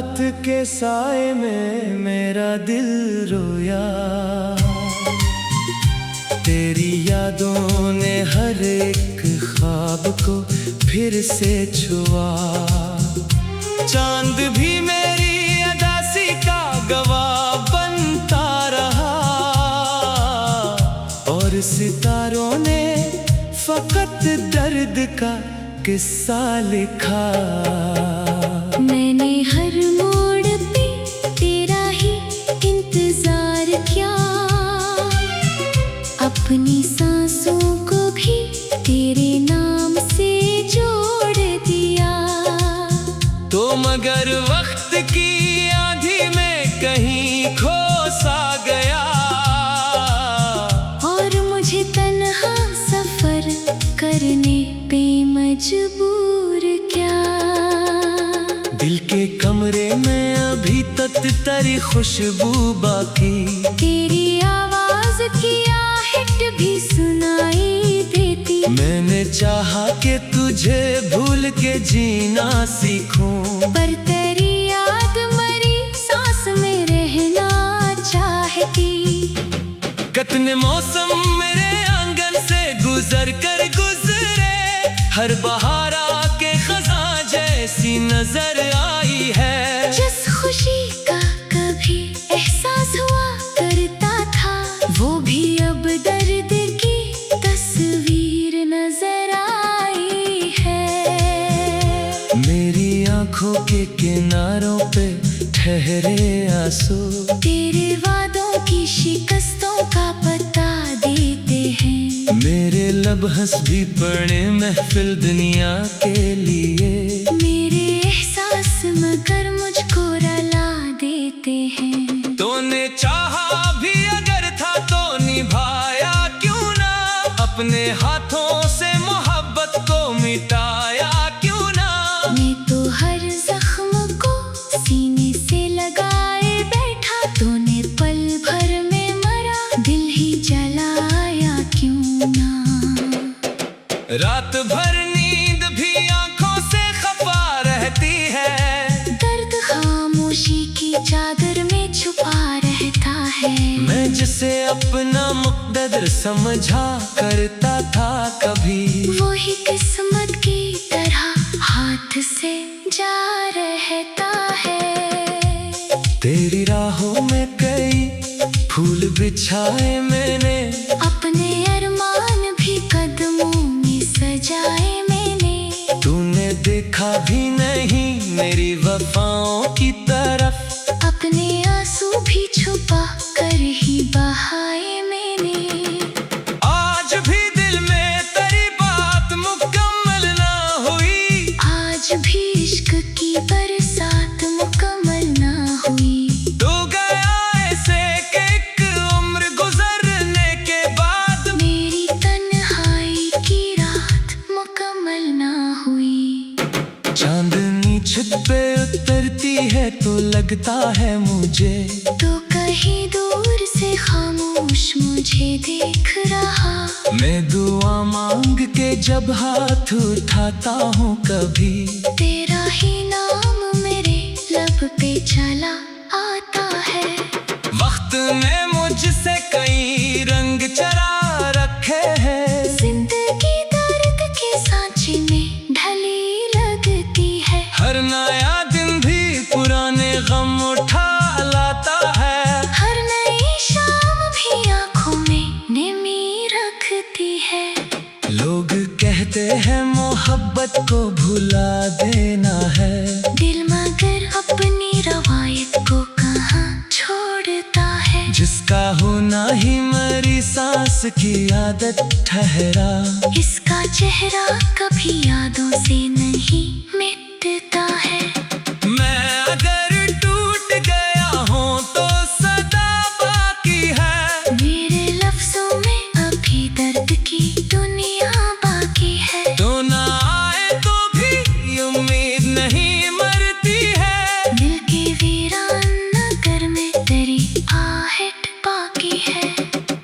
हाथ के साए में मेरा दिल रोया, तेरी यादों ने हर एक ख्वाब को फिर से छुआ। चांद भी मेरी अदासी का गवाह बनता रहा, और सितारों ने फकत दर्द का किस्सा लिखा। मैंने हर मोड़ पे तेरा ही इंतजार किया, अपनी सांसों को भी तेरे नाम से जोड़ दिया। तो मगर वक्त की आंधी में कहीं खो सा गया, और मुझे तन्हा सफर करने पे मजबूर क्या। दिल के कमरे में अभी तक तेरी खुशबू बाकी, तेरी आवाज की आहट भी सुनाई देती। मैंने चाहा कि तुझे भूल के जीना सीखूं, पर तेरी याद मरी सांस में रहना चाहती। कितने मौसम मेरे आंगन से गुजर कर गुजरे, हर बहार आके खज़ां जैसी नजर आई है। जिस खुशी का कभी एहसास हुआ करता था, वो भी अब दर्द की तस्वीर नजर आई है। मेरी आंखों के किनारों पे ठहरे आंसू, तेरे वादों की शिकस्तों का पता देते हैं। मेरे लब हंस भी पड़े महफिल दुनिया के लिए, मेरे एहसास मगर मुझको रुला देते हैं। तूने चाहा भी अगर था तो निभाया क्यों ना, अपने हाथों से मोहब्बत को मिटाया क्यों ना। मैं तो हर जख्म को सीने से लगाए बैठा, तूने पल भर में मरा दिल ही जलाया क्यों ना। रात भर नींद भी आंखों से खफा रहती है, दर्द खामोशी की चादर में छुपा रहता है। मैं जिसे अपना मुक़द्दर समझा करता था कभी, वही किस्मत की तरह हाथ से जा रहता है। तेरी राहों में कई फूल बिछाए मैंने, अपने अरमान भी कदमों में सजाए मैंने। तूने देखा भी नहीं मेरी वफाओं की तरफ, अपने आंसू भी छुपा कर ही बहाए मैंने। आज भी दिल में तेरी बात मुकम्मल ना हुई, आज भी इश्क की बरसात मुकम्मल ना हुई। तू गया ऐसे कि एक उम्र गुजरने के बाद मेरी तन्हाई की रात मुकम्मल ना हुई। चांदनी छत पे उतरती है तो लगता है मुझे, तो कहीं दूर से खामोश मुझे देख रहा। मैं दुआ मांग के जब हाथ उठाता हूँ कभी, तेरा ही नाम मेरे लब पे चला आता है। वक्त ने मुझसे कई रंग चरा रखे हैं, जिंदगी दर्द के सांचे में ढली लगती है। हर नया दिन भी पुराने गम उठा लाता है, हर नई शाम भी आंखों में नमी रखती है। लोग कहते हैं मोहब्बत को भुला देना है, दिल मगर अपनी रवायत को कहाँ छोड़ता है। जिसका होना ही मरी सांस की आदत ठहरा, इसका चेहरा कभी यादों से नहीं मिटता है। मैं अगर टूट गया हूँ तो सदा बाकी है, मेरे लफ्जों में अभी दर्द की दुनिया बाकी है। तो ना आए तो भी उम्मीद नहीं मरती है, दिल के वीरान नगर में तेरी आहट बाकी है।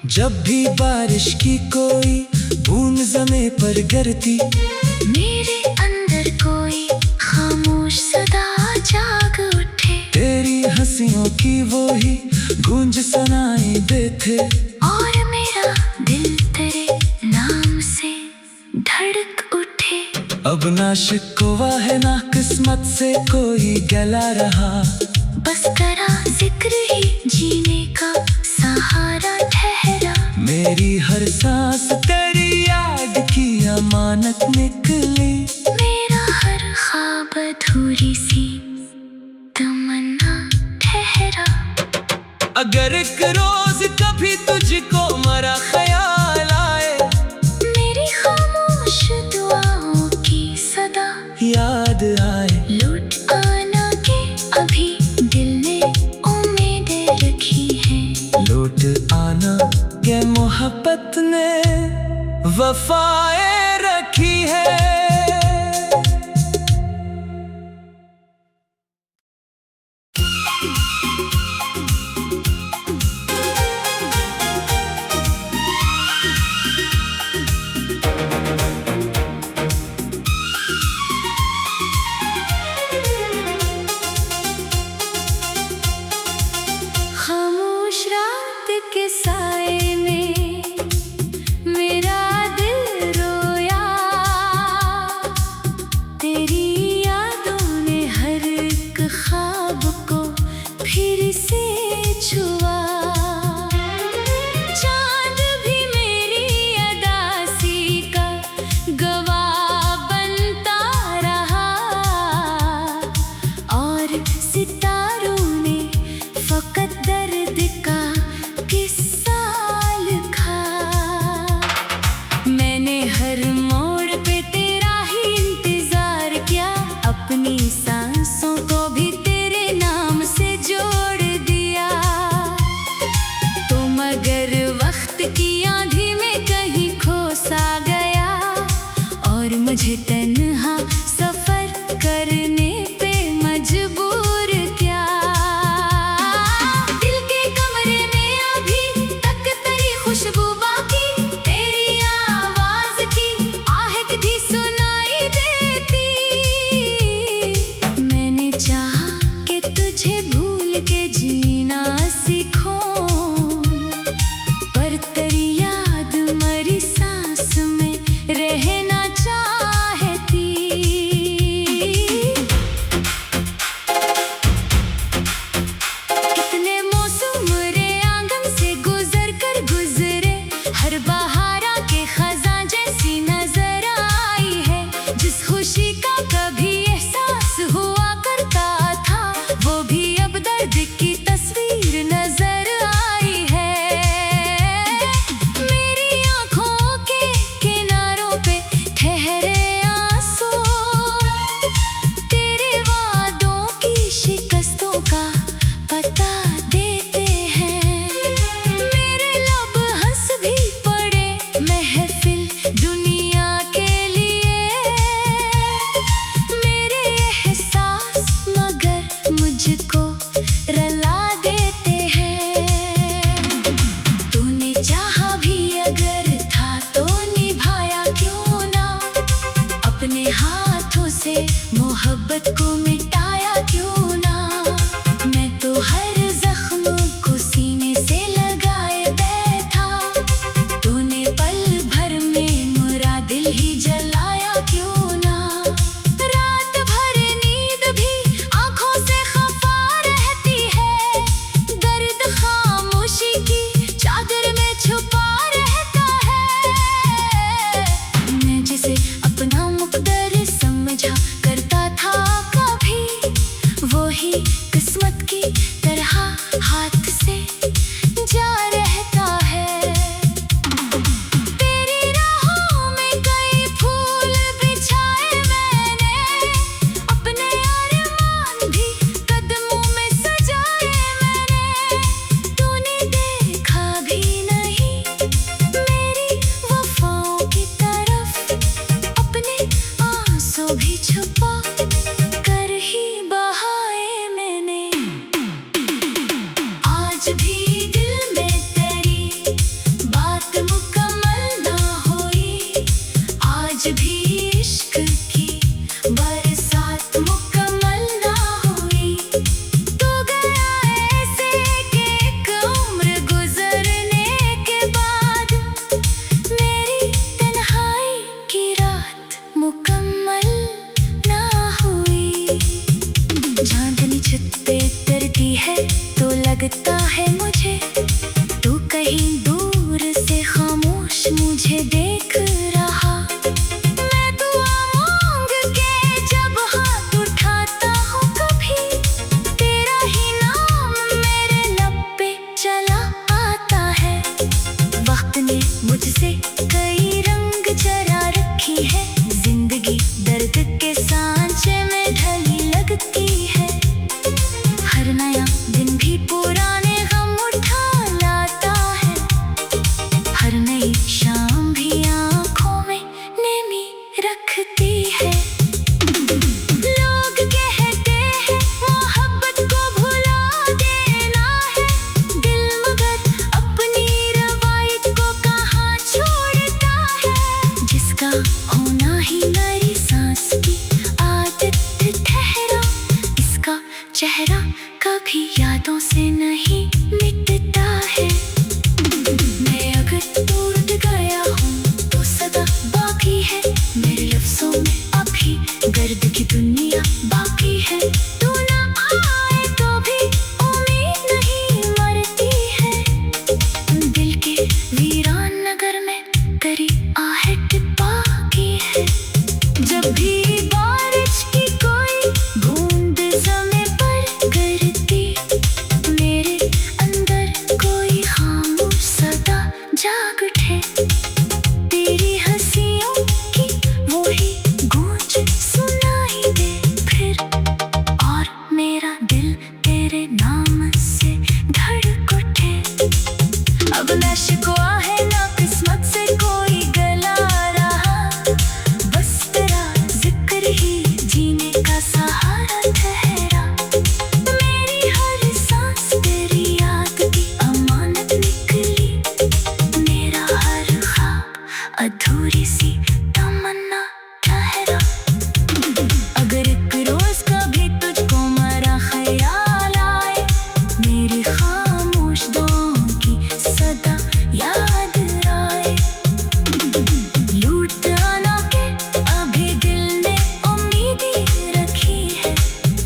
जब भी बारिश की कोई बूंद ज़मीं पर गिरती, मेरे अंदर कोई खामोश सदा जाग उठे। की वो ही गूंज सुनाई देते। और मेरा दिल तेरे नाम से धड़क उठे। अब ना शिकवा है ना किस्मत से कोई गला रहा, बस तेरा जिक्र ही जीने का सहारा ठहरा। मेरी हर सांस तेरी याद की अमानत निकली। मेरा हर ख्वाब अधूरी सी तमन्ना ठहरा। अगर एक रोज कभी तुझको मरा ख्याल आए, मेरी खामोश दुआओं की सदा याद आए, लौट आना के अभी दिल ने उम्मीदें रखी हैं। लौट आना के मोहब्बत ने वफाएं रखी है। खामोश रात के साए में मेरा दिल रोया। तेरी यादों ने हर एक ख्वाब को फिर से छुआ। चांद भी मेरी अदासी का गवाह बनता रहा, और सितारों ने फकत दर्द का किस्सा लिखा। मैंने हर मोड़ पे तेरा ही इंतजार किया, अपनी सांसों को भी तेरे नाम से जोड़ दिया। तो मगर वक्त की आंधी में कहीं खो सा गया, और मुझे तन्हा सफर करने पे मजबूर किया। दिल के कमरे में अभी तक तेरी खुशबू बाकी, तेरी आवाज की आहट भी सुनाई देती। मैंने चाहा कि तुझे भूल के जीना सीखूं, पर तेरी याद मरी सांस में रहना चाहती। कितने मौसम रे आंगन से गुजर कर गुजरे, हर बहारा के खजां जैसी नजर आई है। जिस खुशी का कभी एहसास हुआ करता था, वो भी अब दर्द की तस्वीर नजर आई है। मेरी आंखों के किनारों पे ठहरे आंसू, तेरे वादों की शिकस्तों का पता देते हैं। मेरे लब हंस भी पड़े महफिल दुनिया के लिए, मेरे एहसास मगर मुझको रला देते हैं। तूने चाहा भी अगर था तो निभाया क्यों ना, अपने हाथों से मोहब्बत को मिटाया क्यों ना। मैं तो हर जख्म को सीने से लगाए बैठा, तूने पल भर में मेरा दिल ही जलाया क्यों ना। रात भर नींद भी आंखों से खफा रहती है, दर्द खामोशी की चादर में छुपा रहता है। मैं जिसे अपना मुकद्दर समझा करता था कभी, वो ही किस्मत की तरह हाथ से जा रहता है। तेरी राहों में कई फूल बिछाए मैंने, अपने अरमान भी कदमों में सजाए मैंने। तूने देखा भी नहीं मेरी वफाओं की तरफ, अपने आंसू भी छुपा कर ही बहाए मैंने। आज भी दिल में तेरी बात मुकम्मल ना हुई, आज भी इश्क की बरसात मुकम्मल ना हुई। तू गया ऐसे लगता है मुझे तू कहीं दूर से खामोश मुझे देख रहा। मैं दुआ मांग के जब हाथ उठाता हूँ कभी, तेरा ही नाम मेरे लब पे चला आता है। वक्त ने मुझसे कई रंग चरा रखी है, जिंदगी दर्द के सांचे में ढली लगती है। हर नया दिन भी पुराने गम उठा लाता है, हर नई शाम भी आँखों में नेमी रखती है। लोग कहते हैं मोहब्बत को भुला देना है, दिल मगर अपनी रवायत को कहाँ छोड़ता है। जिसका होना ही मेरी सांस की आदत ठहरा, इसका चेहरा कभी यादों से नहीं मिटता है। मैं अगर टूट गया हूँ तो सदा बाकी है, मेरे लफ्ज़ों में अभी गर्द की दुनिया बाकी है। तू ना आए तो भी उम्मीद नहीं मरती है, दिल के वीरान नगर में करी आहट बाकी है। जब भी बारिश की कोई बूंद ज़मीं पर गिरती, मेरे अंदर कोई खामोश सदा जाग उठे। तेरी हंसियों की वही गूंज सुनाई दे फिर, और मेरा दिल तेरे नाम से धड़क उठे। अब ना शिकवा है ना किस्मत से कोई गला रहा, बस तेरा जिक्र ही जीने का सहारा ठहरा। मेरी हर सांस तेरी याद की अमानत निकली, मेरा हर ख्वाब अधूरी सी तमन्ना ठहरा। अगर एक रोज कभी तुझको मेरा ख्याल आए, मेरी खामोश दुआओं की सदा याद आए। लूट आना के अभी दिल ने उम्मीदें रखी है,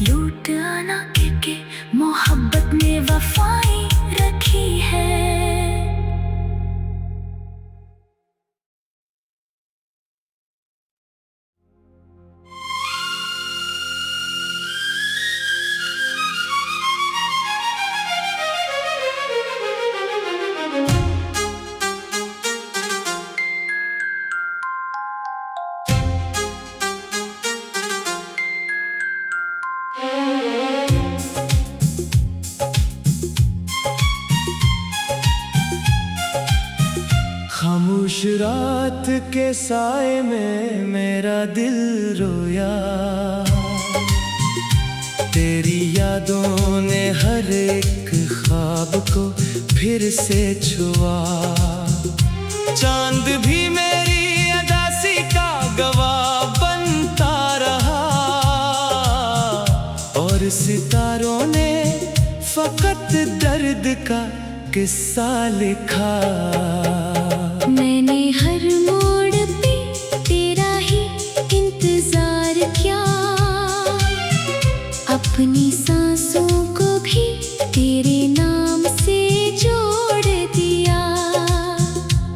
लूट आना के मोहब्बत ने वफाएं रखी है। खामोश रात के साए में मेरा दिल रोया, तेरी यादों ने हर एक ख्वाब को फिर से छुआ। चांद भी मेरी अदासी का गवाह बनता रहा, और सितारों ने फकत दर्द का किस्सा लिखा। मैंने हर मोड़ पे तेरा ही इंतजार किया, अपनी सांसों को भी तेरे नाम से जोड़ दिया।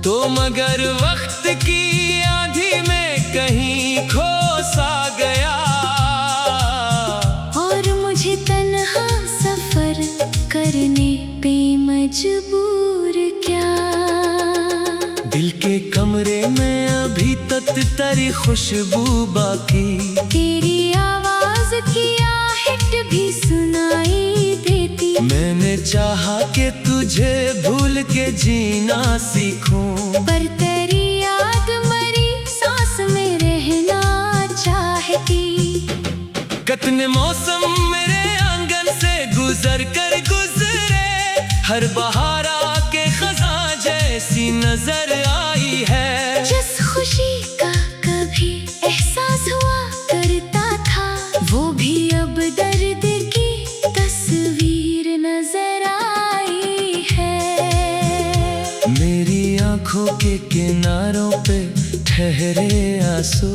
तो मगर वक्त की आंधी में कहीं खो सा गया, और मुझे तन्हा सफर करने पे मजबूर क्या। दिल के कमरे में अभी तक तेरी खुशबू बाकी, तेरी आवाज की आहट भी सुनाई देती। मैंने चाहा कि तुझे भूल के जीना सीखूं, पर तेरी याद मरी सांस में रहना चाहती। कितने मौसम मेरे आंगन से गुजर कर गुजरे, हर बहार आके खज़ां जैसी नजर आई है। जिस खुशी का कभी एहसास हुआ करता था, वो भी अब दर्द की तस्वीर नजर आई है। मेरी आंखों के किनारों पे ठहरे आंसू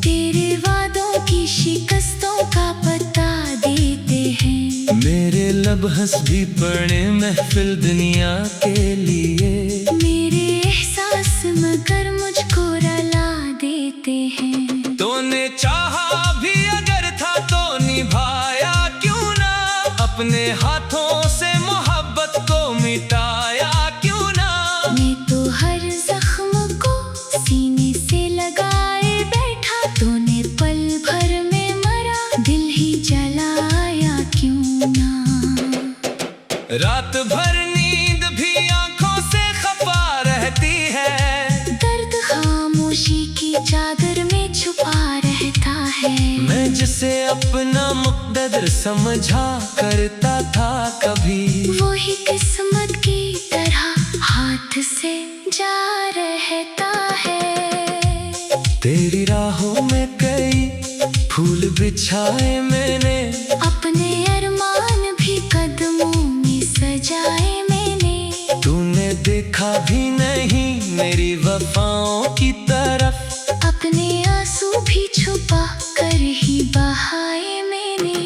तेरे वादों की शिकस्तों का पता देते हैं। मेरे लब हंस भी पड़े महफिल दुनिया के लिए। मेरे एहसास मगर मुझको रुला देते हैं। तूने चाहा भी अगर था तो निभाया क्यों ना, अपने हाथों से मोहब्बत को मिटाया क्यों ना। मैं तो हर जख्म को सीने से लगाए बैठा, तूने पल भर में मरा दिल ही जलाया क्यों ना। रात भर नींद भी आंखों से खफा रहती है, दर्द खामोशी की चादर में छुपा रहता है। मैं जिसे अपना मुक़द्दर समझा करता था कभी, वही किस्मत की तरह हाथ से जा रहता है। तेरी राहों में कई फूल बिछाए मैंने, अपने अरमान भी कदमों में सजाए मैंने। तूने देखा भी नहीं मेरी वफाओं की तरफ, अपने आंसू भी छुपा कर ही बहाए मैंने।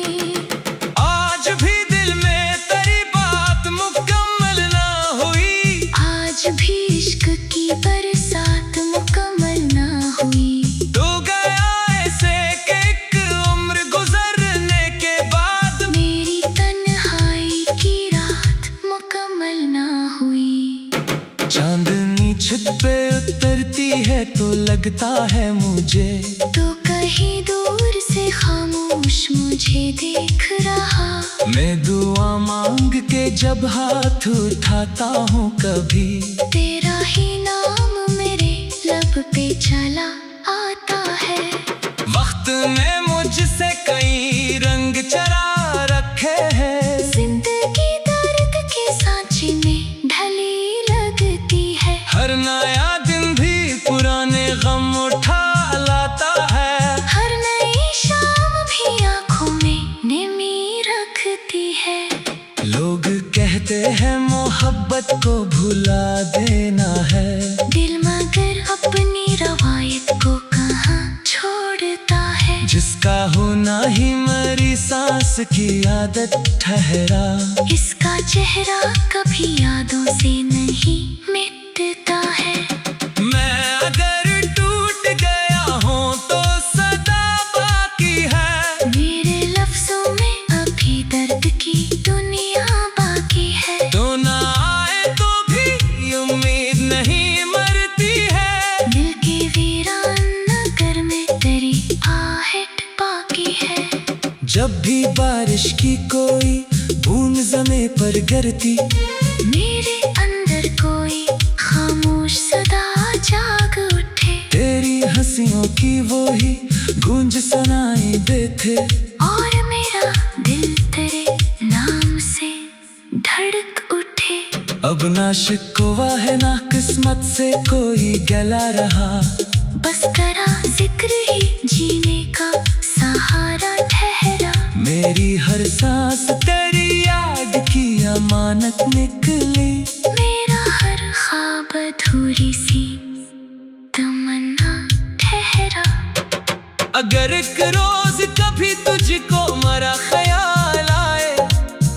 आज भी दिल में तेरी बात मुकम्मल ना हुई, आज भी इश्क की बरसात मुकम्मल ना हुई। तू गया ऐसे कि एक उम्र गुजरने के बाद मेरी तन्हाई की रात मुकम्मल ना हुई। चांदनी छत पे उतरती है तो लगता है मुझे, तो कहीं दूर से खामोश मुझे देख रहा। मैं दुआ मांग के जब हाथ उठाता हूँ कभी, तेरा ही नाम मेरे लब पे चला आता है। वक्त ने मुझसे कई रंग चरा रखे हैं, जिंदगी दर्द के सांचे में ढली लगती है। हर नया दिन भी पुराने गम उठा लाता है, हर नई शाम भी आंखों में नमी रखती है। लोग कहते हैं मोहब्बत को भुला देना है, दिल मगर अपनी रवायत को कहाँ छोड़ता है। जिसका होना ही मरी सांस की आदत ठहरा, इसका चेहरा कभी यादों से नहीं मिटता है। मैं अगर टूट गया हूँ तो सदा बाकी है, मेरे लफ्जों में अभी दर्द की दुनिया बाकी है। तो ना आए तो भी उम्मीद नहीं मरती है, दिल के वीरान नगर में तेरी आहट बाकी है। जब भी बारिश की कोई बूंद ज़मीं पर गिरती, मेरे अंदर कोई खामोश सदा जाग उठे। तेरी हंसियों की वो ही गूंज सुनाई देते, और मेरा दिल तेरे नाम से धड़क उठे। अब ना शिकवा है ना किस्मत से कोई गला रहा, बस करा जिक्र ही जीने का सहारा ठहरा। मेरी हर सांस तेरी याद की अमानत निकली, मेरा हर ख्वाब अधूरी सी तमन्ना ठहरा। अगर एक रोज कभी तुझको मरा ख्याल आए,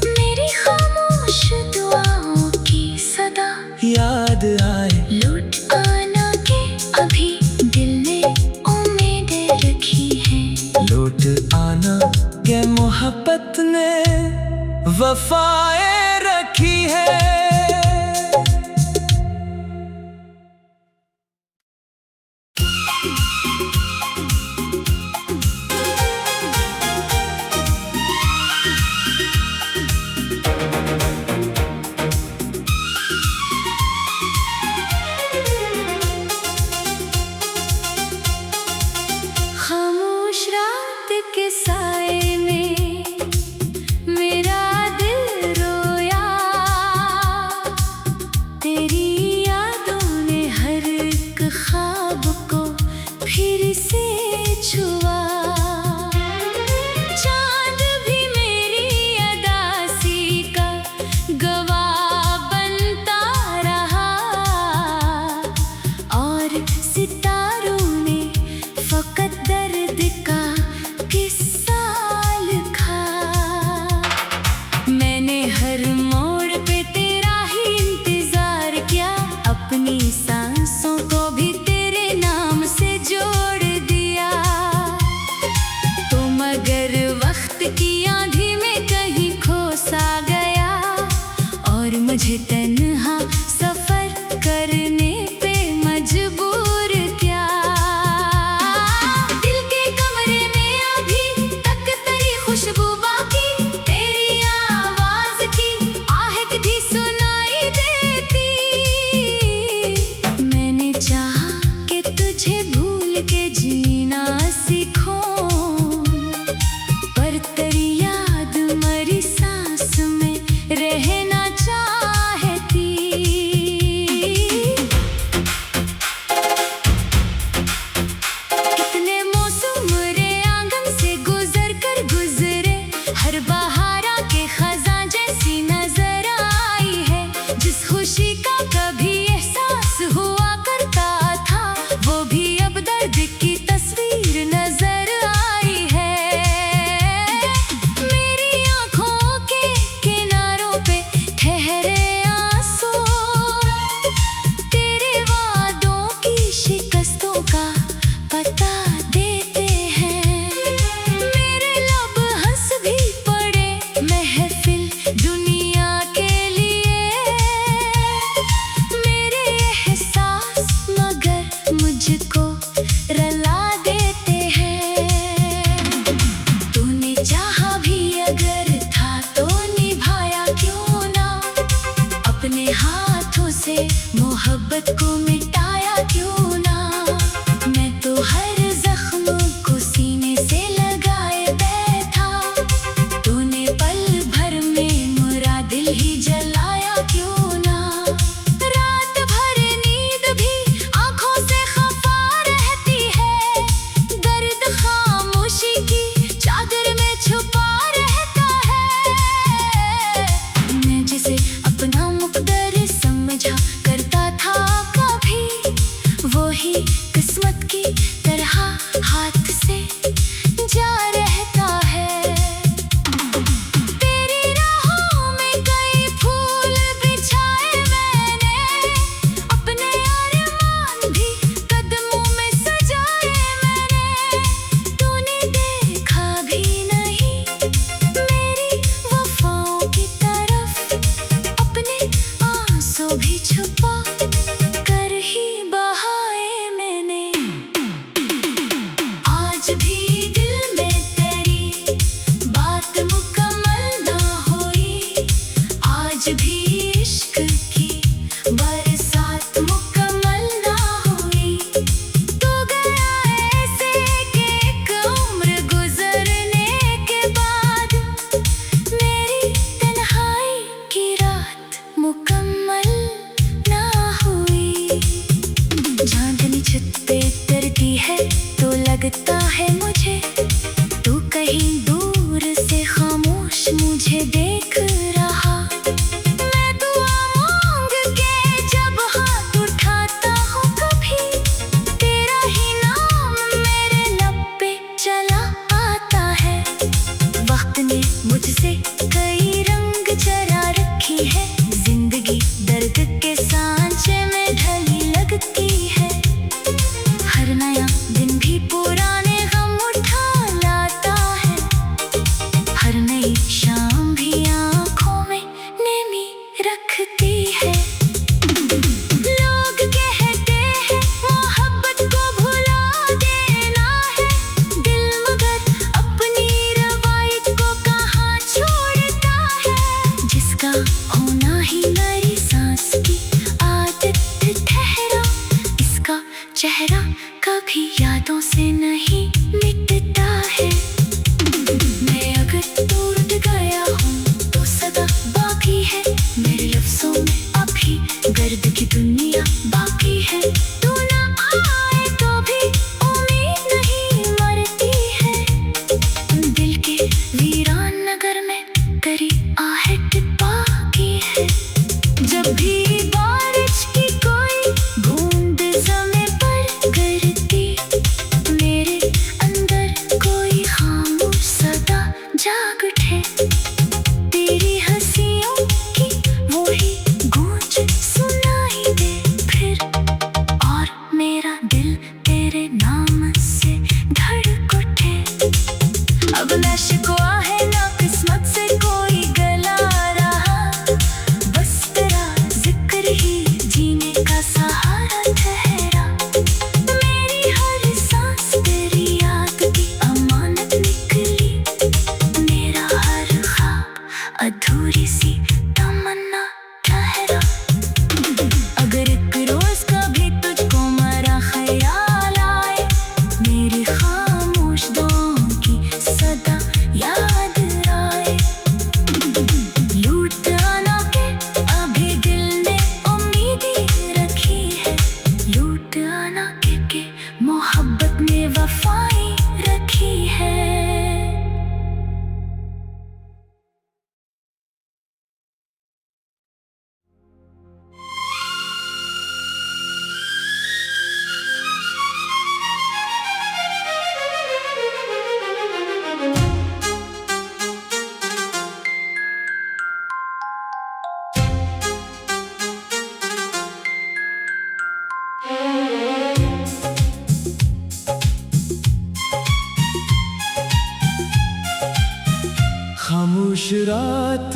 मेरी खामोश दुआओं की सदा याद आए, लौट आना के अभी दिल ने उम्मीदें रखी हैं। लौट आना के मोहब्बत ने वफाएं रखी है। खामोश रात के साए में मेरा दिल रोया। तन्हा सफर करने पे मजबूर क्या। दिल के कमरे में अभी तक तेरी खुशबू बाकी, तेरी आवाज की आहट भी सुनाई देती। मैंने चाहा कि तुझे भूल के जीना सीखूं, पर तेरी याद मरी सांस में रहना चाहती। कितने मौसम रे आंगन से गुजर कर गुजरे, हर बहारा के खजा जैसी नजर आई है। जिस खुशी का कभी एहसास हुआ करता था, वो भी अब दर्द की तस्वीर नजर आई है। मेरी आंखों के किनारों पे ठहरे आंसू, तेरे वादों की शिकस्तों का पता देते हैं। मेरे लब हंस भी पड़े महफिल दुनिया के लिए, मेरे एहसास मगर मुझको रला देते हैं। तूने चाहा भी अगर था तो निभाया क्यों ना, अपने हाथों से मोहब्बत को मिटाया क्यों ना। मैं तो हर जख्म को सीने से लगाए बैठा, तूने पल भर में मेरा दिल ही जलाया क्यों ना। रात भर नींद भी आंखों से खफा रहती है, दर्द खामोशी की चादर में छुपा रहता है। मैं जिसे अपना मुकद्दर समझा करता था कभी, वो ही किस्मत की तरह हाथ से जा रहता है। तेरी राहों में कई फूल बिछाए मैंने, अपने अरमान भी कदमों में सजाए मैंने। तूने देखा भी नहीं मेरी वफाओं की तरफ, अपने आंसू भी छुपा कर ही बहाए मैंने। आज भी दिल में तेरी बात मुकम्मल ना हुई, आज भी इश्क की बरसात मुकम्मल ना हुई। तू गया ऐसे कि एक उम्र गुजरने के बाद, मेरी तन्हाई की रात मुकम्मल ना हुई। चांदनी छत पे उतरती है तो लगता है मुझे, तू कहीं दूर से खामोश मुझे देख रहा। मैं दुआ मांग के जब हाथ उठाता हूँ कभी, तेरा ही नाम मेरे लब पे चला आता है। वक्त ने मुझसे कई रंग चरा रखी है, जिंदगी दर्द के सांचे में ढली लगती है। हर नया दिन भी पुराने गम उठा लाता है, हर नई शाम भी आंखों में नेमी रखती है। लोग कहते हैं मोहब्बत को भुला देना है, दिल मगर अपनी रवायत को कहाँ छोड़ता है। जिसका होना ही मेरी सांस की आदत ठहरा, इसका चेहरा कभी यादों से नहीं मिटता है। मैं अगर टूट गया हूँ तो सदा बाकी है, मेरे लफ्जों में अभी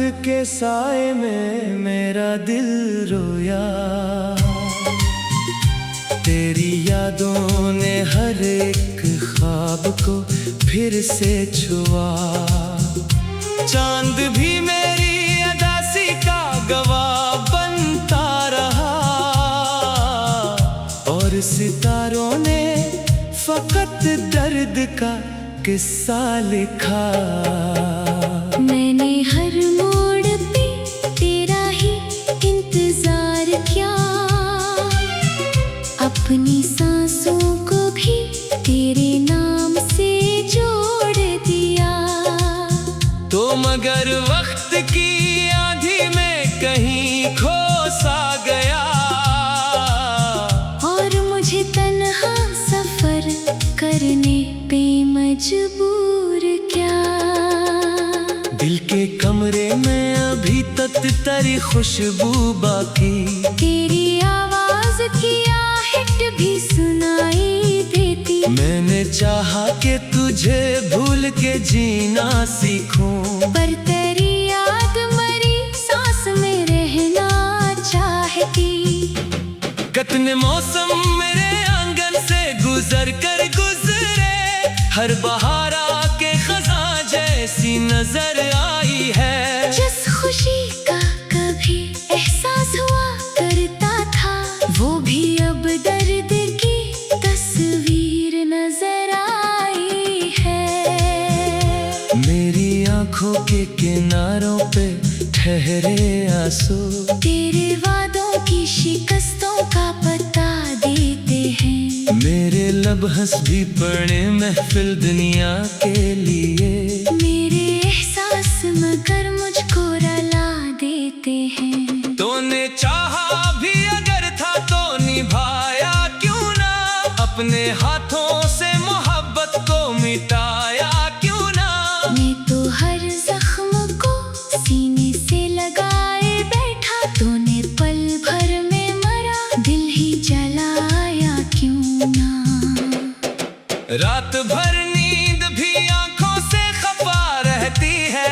के साए में मेरा दिल रोया, तेरी यादों ने हर एक ख्वाब को फिर से छुआ। चांद भी मेरी अदासी का गवाह बनता रहा, और सितारों ने फकत दर्द का किस्सा लिखा। मैंने हर मोड़ पे तेरा ही इंतजार किया, अपनी सांसों को भी तेरे नाम से जोड़ दिया। तो मगर वक्त की आंधी में कहीं खो सा गया, और मुझे तन्हा सफर करने पे मजबूर क्या। दिल के कमरे में अभी तक तेरी खुशबू बाकी, तेरी आवाज की आहट भी सुनाई देती। मैंने चाहा कि तुझे भूल के जीना सीखूं, पर तेरी याद मरी सांस में रहना चाहती। कितने मौसम मेरे आंगन से गुजर कर गुजरे, हर बहार आके खज़ां जैसी नजर आई है। जिस खुशी का कभी एहसास हुआ करता था, वो भी अब दर्द की तस्वीर नजर आई है। मेरी आंखों के किनारों पे ठहरे आंसू, तेरे वादों की शिकस्तों का पता देते हैं। मेरे लब हंस भी पड़े महफिल दुनिया के लिए, मेरे एहसास मगर मुझको रुला देते हैं। तूने चाहा भी अगर था तो निभाया क्यों ना, अपने हाथों से मोहब्बत को मिटाया क्यों ना। मैं तो हर जख्म को सीने से लगाए बैठा, तूने पल भर में मरा दिल ही जलाया क्यों ना। रात भर नींद भी आंखों से खफा रहती है,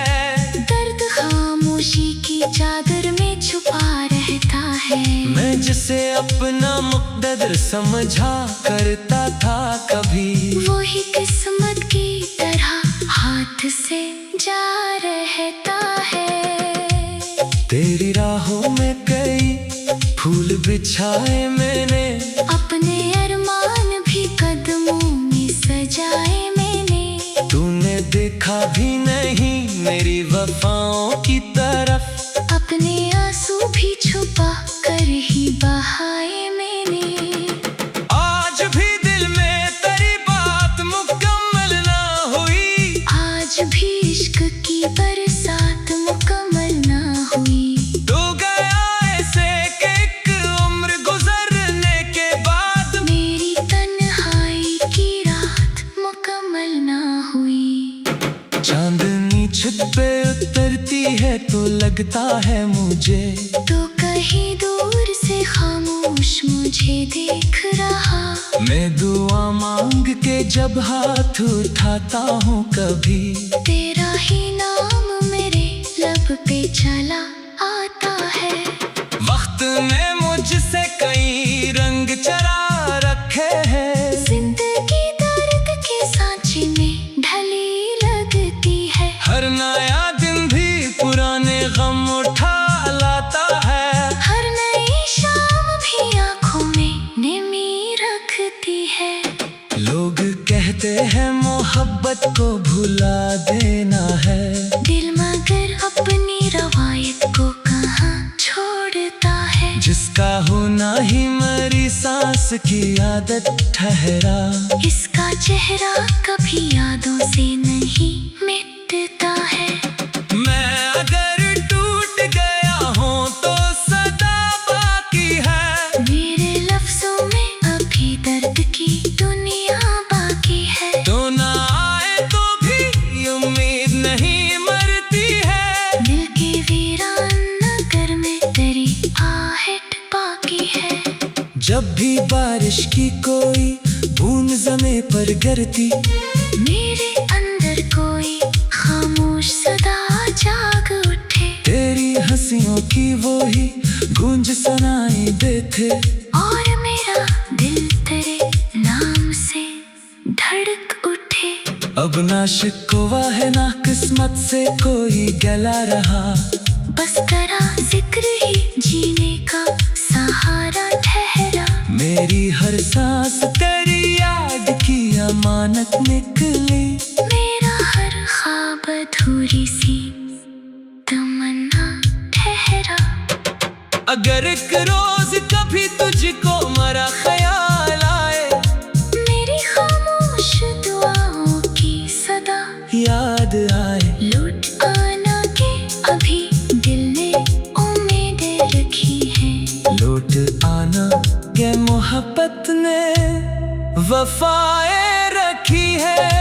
दर्द खामोशी की चादर में छुपा रहता है। मैं जिसे अपना मुक़द्दर समझा करता था कभी, वही किस्मत की तरह हाथ से जा रहता है। तेरी राहों में कई फूल बिछाए मैंने, अपने अरमान भी कदमों में सजाए मैंने। तूने देखा भी नहीं मेरी वफाओं की तरफ, अपने आंसू भी छुपा कर ही बहाए मैंने। आज भी दिल में तेरी बात मुकम्मल ना हुई, आज भी इश्क की बरसात मुकम्मल ना हुई। तू गया ऐसे कि एक उम्र गुजरने के बाद मेरी तन्हाई की रात मुकम्मल ना हुई। चांदनी छत पे उतरती है तो लगता है मुझे, तो कहीं दूर से खामोश मुझे देख रहा। मैं दुआ मांग के जब हाथ उठाता हूँ कभी, तेरा ही नाम मेरे लब पे चला आता है। वक्त ने मुझसे कई रंग चरा रखे हैं, जिंदगी दर्द के सांचे में ढली लगती है। हर नया दिन भी पुराने गम उठा लाता है, हर नई शाम भी आंखों में नमी रखती है। लोग कहते हैं मोहब्बत को भुला देना है, दिल मगर अपनी रवायत को कहाँ छोड़ता है। जिसका होना ही मरी सांस की आदत ठहरा, इसका चेहरा कभी यादों से नहीं मिटता है। मैं अगर टूट गया हूँ तो सदा बाकी है, मेरे लफ्जों में अभी दर्द की दुनिया बाकी है। तो ना आए तो भी उम्मीद नहीं मरती है, दिल के वीरान नगर में तेरी आहट बाकी है। जब भी बारिश की कोई बूंद ज़मीं पर गिरती, मेरे अंदर कोई खामोश सदा जाग उठे। की वो ही गूंज सुनाई देते। और मेरा दिल तेरे नाम से धड़क उठे। अब ना शिकवा है ना किस्मत से कोई गला रहा, बस तेरा जिक्र ही जीने का सहारा ठहरा। मेरी हर सांस तेरी याद की अमानत निकली। मेरा हर ख्वाब अधूरी सी तमन्ना ठहरा। अगर एक रोज कभी तुझको मेरा ख्याल आए, मेरी खामोश दुआओं की सदा याद आए, लौट आना के अभी दिल ने उम्मीदें रखी हैं। लौट आना के मोहब्बत ने वफाएं रखी है।